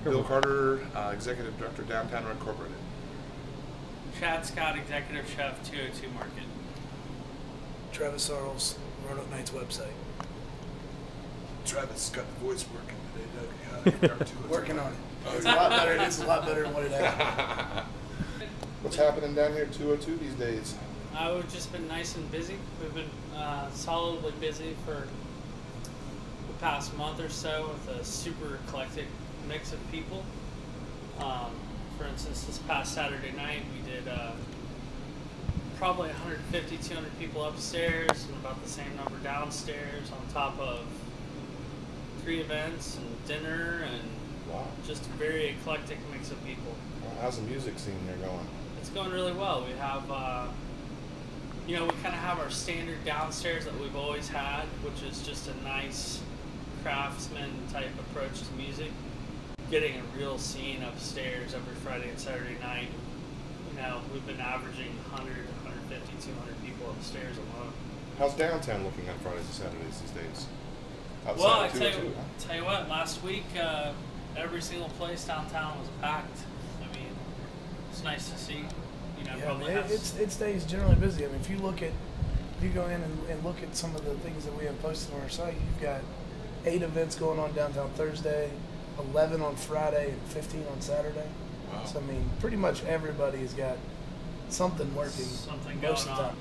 Bill Carter, Executive Director, Downtown Incorporated. Chad Scott, Executive Chef, 202 Market. Travis Sorrells, Roanoke Night's website. Travis got the voice working today, Doug. Working on it. It's a lot better. It's a lot better than what it had. What's happening down here at 202 these days? We've just been nice and busy. We've been solidly busy for the past month or so with a super eclectic mix of people. For instance, this past Saturday night we did probably 150, 200 people upstairs and about the same number downstairs on top of 3 events and dinner and Wow. just a very eclectic mix of people. Well, how's the music scene here going? It's going really well. We have, we kind of have our standard downstairs that we've always had, which is just a nice craftsman type approach to music. Getting a real scene upstairs every Friday and Saturday night. We've been averaging 100, 150, 200 people upstairs alone. How's downtown looking on Fridays and Saturdays these days? Well, I Outside of 202, tell you what, last week every single place downtown was packed. I mean, it's nice to see. It stays generally busy. I mean, if you go in and look at some of the things that we have posted on our site, you've got 8 events going on downtown Thursday, 11 on Friday, and 15 on Saturday. Wow. So I mean, pretty much everybody's got something working Something most going of the on. time.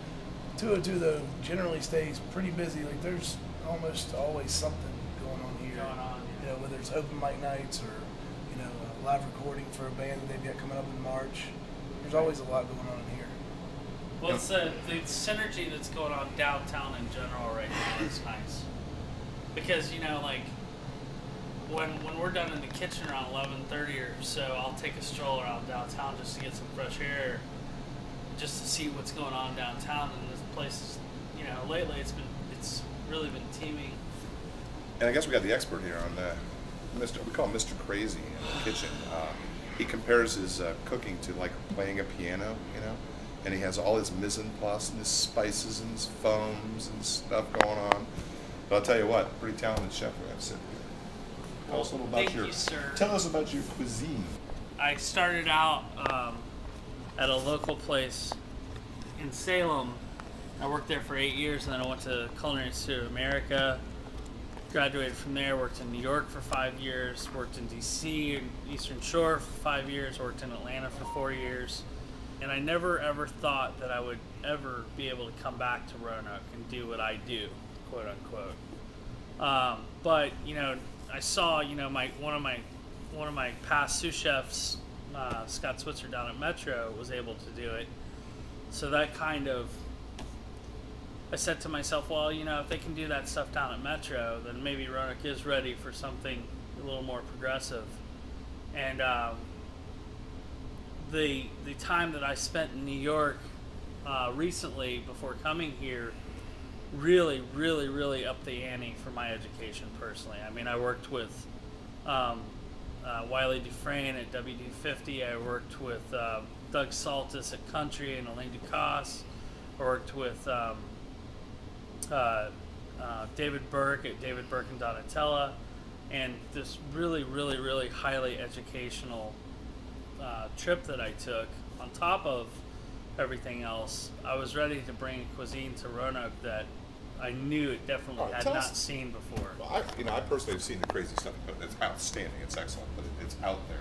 202 though generally stays pretty busy. Like there's almost always something going on here. Whether it's open mic nights or a live recording for a band that they've got coming up in March. There's always a lot going on in here. Well, it's the synergy that's going on downtown in general right now is nice. Because, when we're done in the kitchen around 11:30 or so, I'll take a stroll around downtown just to get some fresh air, just to see what's going on downtown. And this place is, lately it's really been teeming. And I guess we got the expert here on we call him Mr. Crazy in the kitchen. He compares his cooking to like playing a piano, and he has all his mise en place and his spices and his foams and stuff going on. But I'll tell you what, pretty talented chef we have sitting here. Tell us a little about Thank you, sir. Tell us about your cuisine. I started out at a local place in Salem. I worked there for 8 years, and then I went to Culinary Institute of America. Graduated from there, worked in New York for 5 years, worked in DC and Eastern Shore for 5 years, worked in Atlanta for 4 years. And I never ever thought that I would ever be able to come back to Roanoke and do what I do, quote unquote. But I saw one of my past sous chefs, Scott Switzer down at Metro, was able to do it. So that kind of, I said to myself, well, if they can do that stuff down at Metro, then maybe Roanoke is ready for something a little more progressive. And the time that I spent in New York recently before coming here really upped the ante for my education personally. I mean, I worked with Wiley Dufresne at WD50. I worked with Doug Saltis at Country and Elaine Ducasse. I worked with David Burke at David Burke and Donatella, and this really highly educational trip that I took. On top of everything else, I was ready to bring a cuisine to Roanoke that I knew it definitely had not seen before. Well, I personally have seen the crazy stuff, but it's outstanding. It's excellent, but it's out there.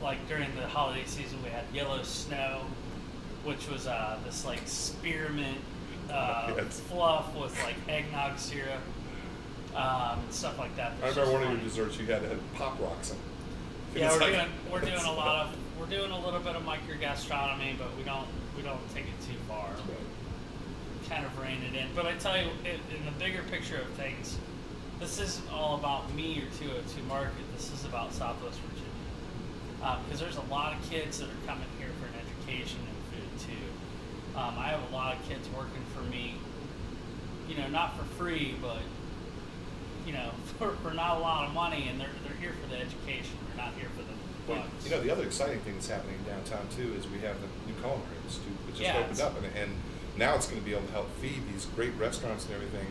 Like during the holiday season, we had Yellow Snow, which was this like spearmint fluff with like eggnog syrup and stuff like that. I remember one of your desserts you had Pop Rocks in it. Yeah, we're doing a little bit of microgastronomy, but we don't take it too far. Kind of rein it in. But I tell you, in the bigger picture of things, this isn't all about me or 202 Market. This is about Southwest Virginia. Because there's a lot of kids that are coming here for an education in food too. I have a lot of kids working for me, not for free, but for not a lot of money, and they're here for the education. They're not here for the bucks. The other exciting thing that's happening downtown too is we have the new Culinary Institute, which just opened up, and now it's going to be able to help feed these great restaurants and everything.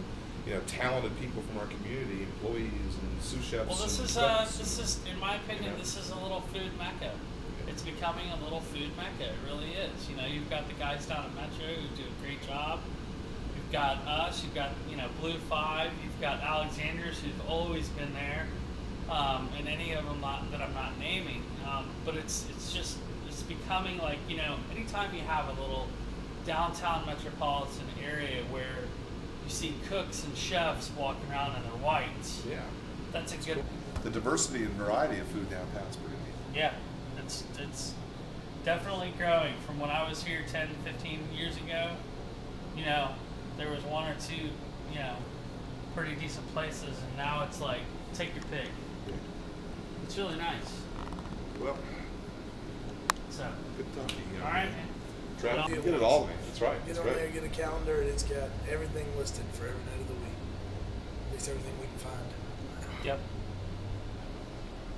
talented people from our community, employees and sous chefs. Well, and this is, in my opinion, this is a little food mecca. It's becoming a little food mecca. It really is. You've got the guys down at Metro who do a great job. You've got us. You've got Blue 5. You've got Alexander's, who've always been there, and any of them that I'm not naming. But it's becoming like anytime you have a little downtown metropolitan area where you see cooks and chefs walking around in their whites. Yeah, that's a good. The diversity and variety of food downtown is pretty neat. Yeah, it's definitely growing. From when I was here 10, 15 years ago, there was one or two, pretty decent places, and now it's like, take your pick. Yeah. It's really nice. Well, so. good talking. All right, man. Travis, you get it all, man. That's right. Get That's on right. there, get a calendar, and it's got everything listed for every night of the week. At least everything we can find. Yep.